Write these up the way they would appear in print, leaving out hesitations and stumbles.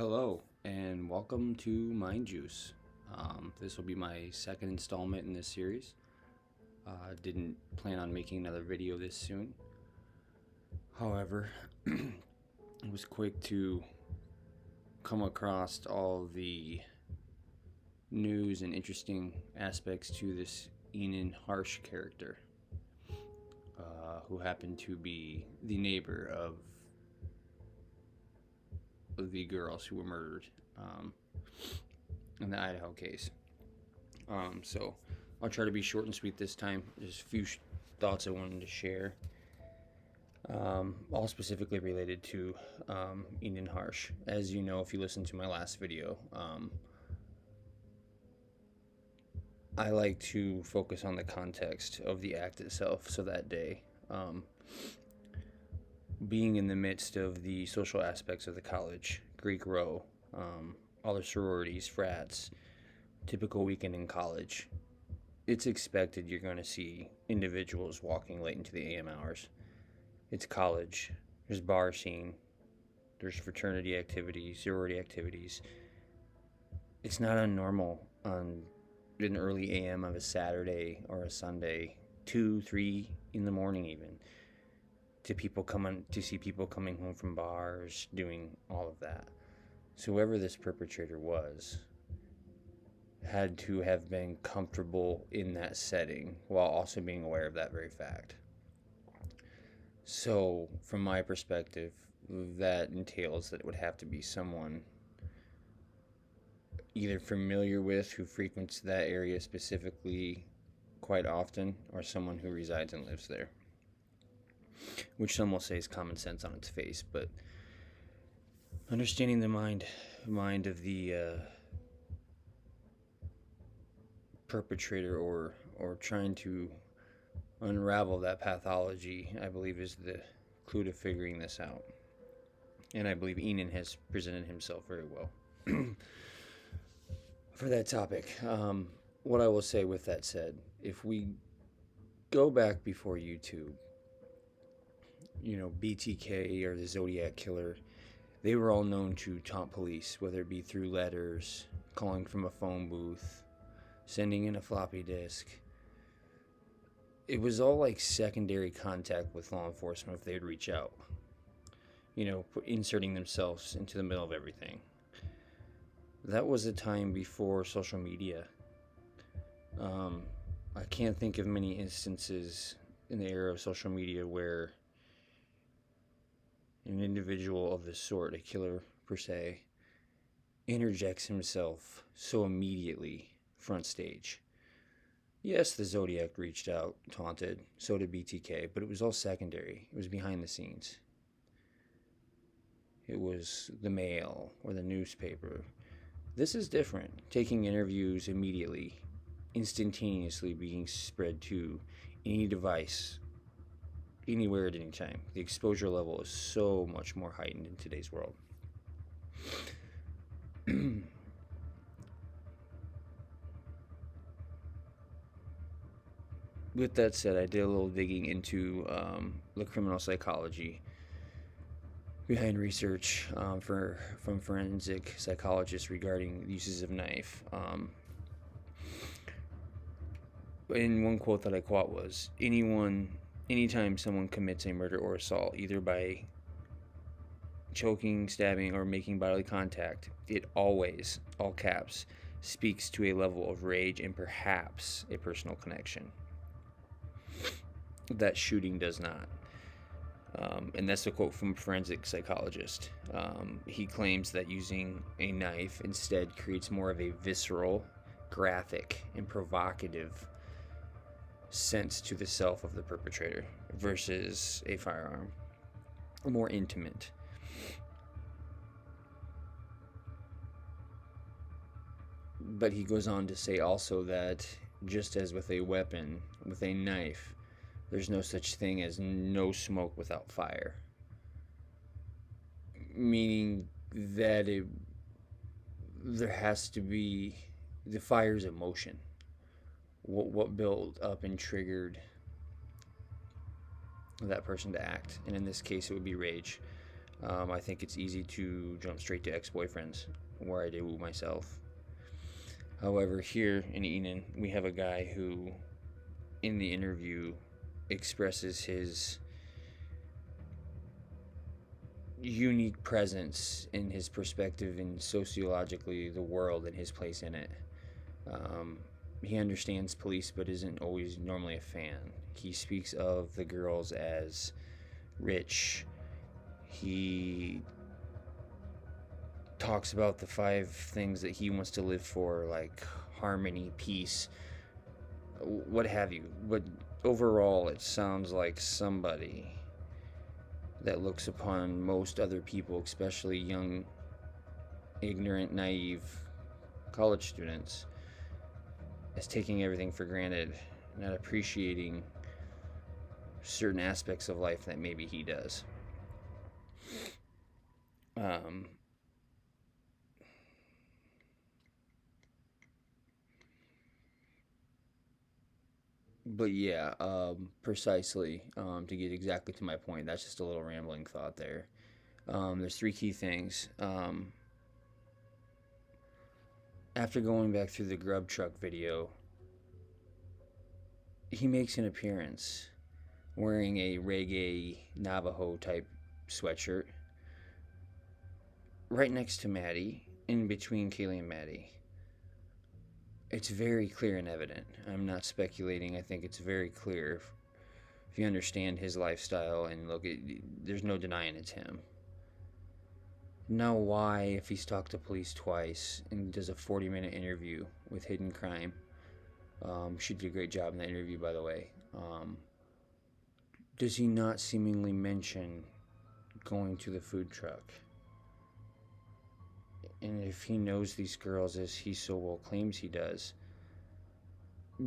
Hello, and welcome to Mind Juice. This will be my second installment in this series. Didn't plan on making another video this soon. However, I was quick to come across all the news and interesting aspects to this Inan Harsh character, who happened to be the neighbor of the girls who were murdered in the Idaho case. So I'll try to be short and sweet this time. There's a few thoughts I wanted to share, all specifically related to Inan Harsh. As you know, if you listened to my last video, I like to focus on the context of the act itself. So that day, being in the midst of the social aspects of the college, Greek row, all the sororities, frats, typical weekend in college, it's expected you're going to see individuals walking late into the AM hours. It's college. There's bar scene. There's fraternity activities, sorority activities. It's not unnormal on an early AM of a Saturday or a Sunday, 2, 3 in the morning even, to see people coming home from bars, doing all of that. So whoever this perpetrator was had to have been comfortable in that setting while also being aware of that very fact. So from my perspective, that entails that it would have to be someone either familiar with, who frequents that area specifically quite often, or someone who resides and lives there, which some will say is common sense on its face. But understanding the mind of the perpetrator, or trying to unravel that pathology, I believe is the clue to figuring this out. And I believe Inan has presented himself very well for that topic. What I will say with that said, if we go back before YouTube, BTK or the Zodiac Killer, they were all known to taunt police, whether it be through letters, calling from a phone booth, sending in a floppy disk. It was all like secondary contact with law enforcement if they'd reach out. Inserting themselves into the middle of everything. That was a time before social media. I can't think of many instances in the era of social media where an individual of this sort, a killer per se, interjects himself so immediately front stage. Yes, the Zodiac reached out, taunted, so did BTK, but it was all secondary. It was behind the scenes. It was the mail or the newspaper. This is different. Taking interviews immediately, instantaneously being spread to any device, anywhere at any time. The exposure level is so much more heightened in today's world. With that said, I did a little digging into the criminal psychology behind research from forensic psychologists regarding uses of knife. And one quote that I caught was, anytime someone commits a murder or assault, either by choking, stabbing, or making bodily contact, it always, all caps, speaks to a level of rage and perhaps a personal connection. That shooting does not. And that's a quote from a forensic psychologist. He claims that using a knife instead creates more of a visceral, graphic, and provocative sense to the self of the perpetrator versus a firearm, more intimate. But he goes on to say also that just as with a weapon, with a knife, there's no such thing as no smoke without fire. Meaning that there has to be, the fire's emotion. What built up and triggered that person to act. And in this case, it would be rage. I think it's easy to jump straight to ex-boyfriends, where I do myself. However, here in Inan, we have a guy who, in the interview, expresses his unique presence in his perspective in sociologically the world and his place in it. Um, he understands police but isn't always normally a fan. He speaks of the girls as rich. He talks about the 5 things that he wants to live for, like harmony, peace, what have you. But overall, it sounds like somebody that looks upon most other people, especially young, ignorant, naive college students, as taking everything for granted, not appreciating certain aspects of life that maybe he does. Um, but yeah, precisely, to get exactly to my point, that's just a little rambling thought there. There's 3 key things. After going back through the grub truck video, he makes an appearance wearing a reggae Navajo type sweatshirt right next to Maddie, in between Kaylee and Maddie. It's very clear and evident. I'm not speculating. I think it's very clear if you understand his lifestyle and look at, there's no denying it's him. Now, why, if he's talked to police twice and does a 40-minute interview with Hidden Crime, she did a great job in that interview, by the way, does he not seemingly mention going to the food truck? And if he knows these girls as he so well claims he does,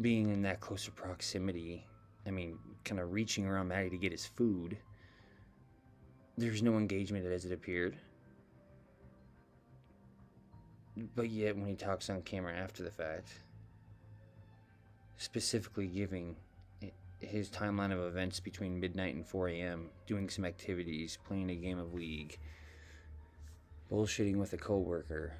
being in that closer proximity, I mean, kind of reaching around Maddie to get his food, there's no engagement as it appeared. But yet, when he talks on camera after the fact, specifically giving his timeline of events between midnight and 4 a.m., doing some activities, playing a game of League, bullshitting with a coworker,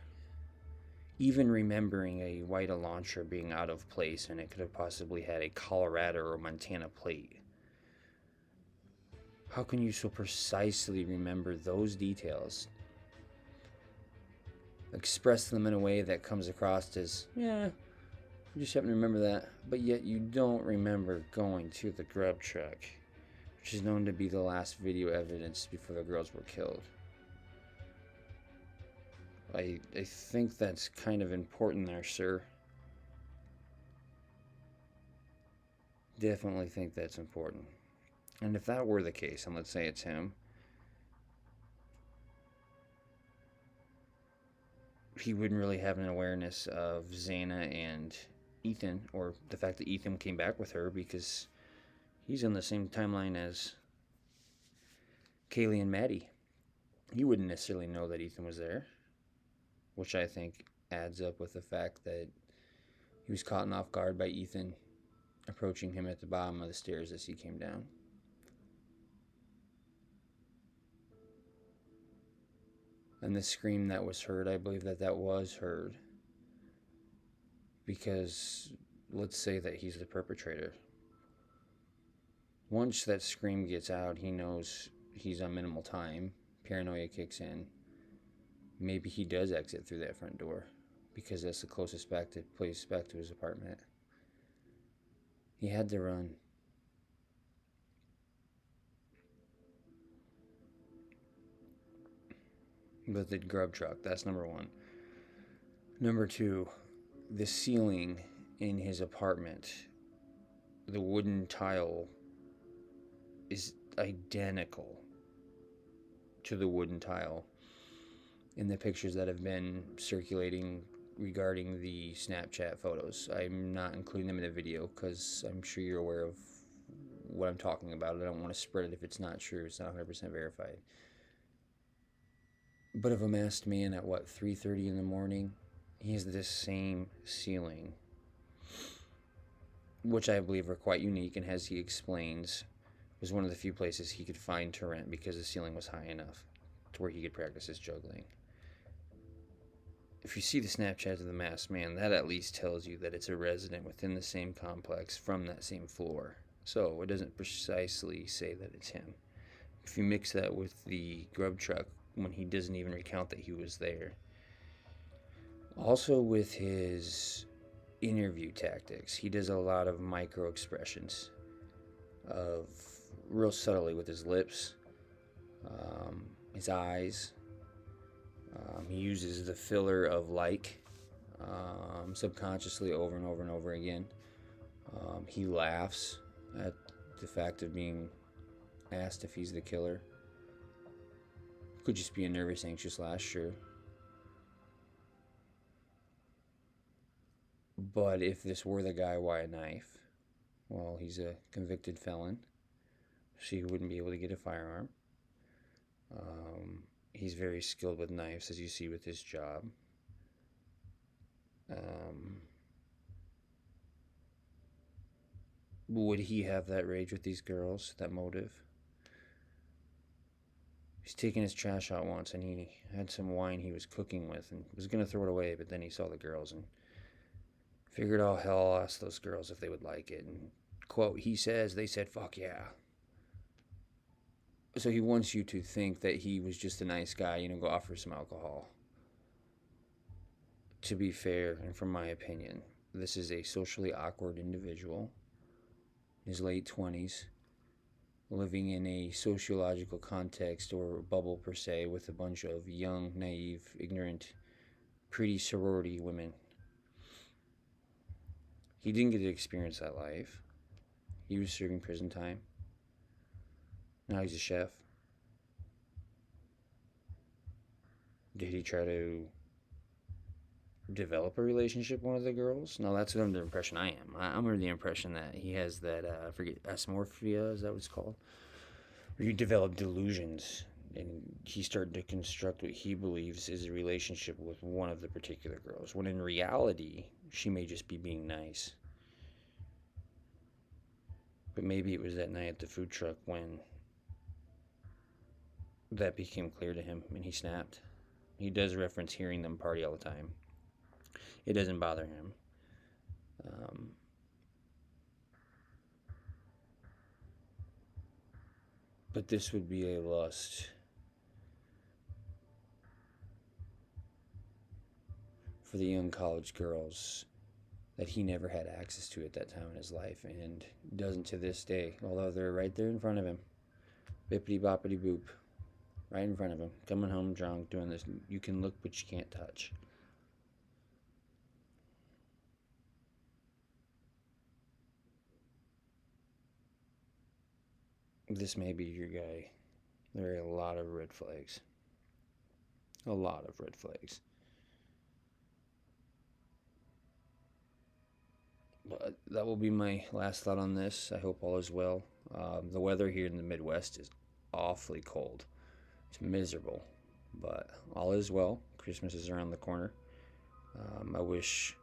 even remembering a white Elantra being out of place and it could have possibly had a Colorado or Montana plate. How can you so precisely remember those details? Express them in a way that comes across as, yeah, you just happen to remember that, but yet you don't remember going to the grub truck, which is known to be the last video evidence before the girls were killed. I think that's kind of important there, sir. Definitely think that's important. And if that were the case, and let's say it's him, he wouldn't really have an awareness of Xana and Ethan, or the fact that Ethan came back with her, because he's in the same timeline as Kaylee and Maddie. He wouldn't necessarily know that Ethan was there, which I think adds up with the fact that he was caught off guard by Ethan approaching him at the bottom of the stairs as he came down. And the scream that was heard, I believe that was heard, because let's say that he's the perpetrator. Once that scream gets out, he knows he's on minimal time. Paranoia kicks in. Maybe he does exit through that front door, because that's the closest place back to his apartment. He had to run. But the grub truck, that's number 1. Number 2, the ceiling in his apartment, the wooden tile is identical to the wooden tile in the pictures that have been circulating regarding the Snapchat photos. I'm not including them in the video because I'm sure you're aware of what I'm talking about. I don't want to spread it if it's not true. It's not 100% verified. But of a masked man at 3:30 in the morning, he has this same ceiling, which I believe are quite unique, and as he explains, was one of the few places he could find to rent because the ceiling was high enough. to where he could practice his juggling. If you see the Snapchats of the masked man, that at least tells you that it's a resident within the same complex from that same floor. So it doesn't precisely say that it's him. If you mix that with the grub truck when he doesn't even recount that he was there. Also, with his interview tactics, he does a lot of micro expressions of real subtly with his lips, his eyes. He uses the filler of like subconsciously over and over and over again. He laughs at the fact of being asked if he's the killer. Could just be a nervous, anxious laugh, sure. But if this were the guy, why a knife? Well, he's a convicted felon, so he wouldn't be able to get a firearm. He's very skilled with knives, as you see with his job. Would he have that rage with these girls, that motive? He's taken his trash out once, and he had some wine he was cooking with and was going to throw it away, but then he saw the girls and figured, oh, hell, I'll ask those girls if they would like it. And, quote, he says, they said, fuck yeah. So he wants you to think that he was just a nice guy, go offer some alcohol. To be fair, and from my opinion, this is a socially awkward individual, in his late 20s, living in a sociological context or bubble per se with a bunch of young, naive, ignorant, pretty sorority women. He didn't get to experience that life. He was serving prison time. Now he's a chef. Did he try to develop a relationship with one of the girls? No, that's under the impression I am. I'm under the impression that he has that, I forget, asmorphia, is that what it's called? Where you develop delusions, and he started to construct what he believes is a relationship with one of the particular girls, when in reality, she may just be being nice. But maybe it was that night at the food truck when that became clear to him and he snapped. He does reference hearing them party all the time. It doesn't bother him. But this would be a lust for the young college girls that he never had access to at that time in his life, and doesn't to this day, although they're right there in front of him. Bippity boppity boop. Right in front of him. Coming home drunk, doing this. You can look, but you can't touch. This may be your guy. There are a lot of red flags. A lot of red flags. But that will be my last thought on this. I hope all is well. The weather here in the Midwest is awfully cold. It's miserable. But all is well. Christmas is around the corner. I wish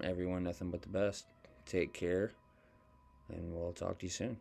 everyone nothing but the best. Take care. And we'll talk to you soon.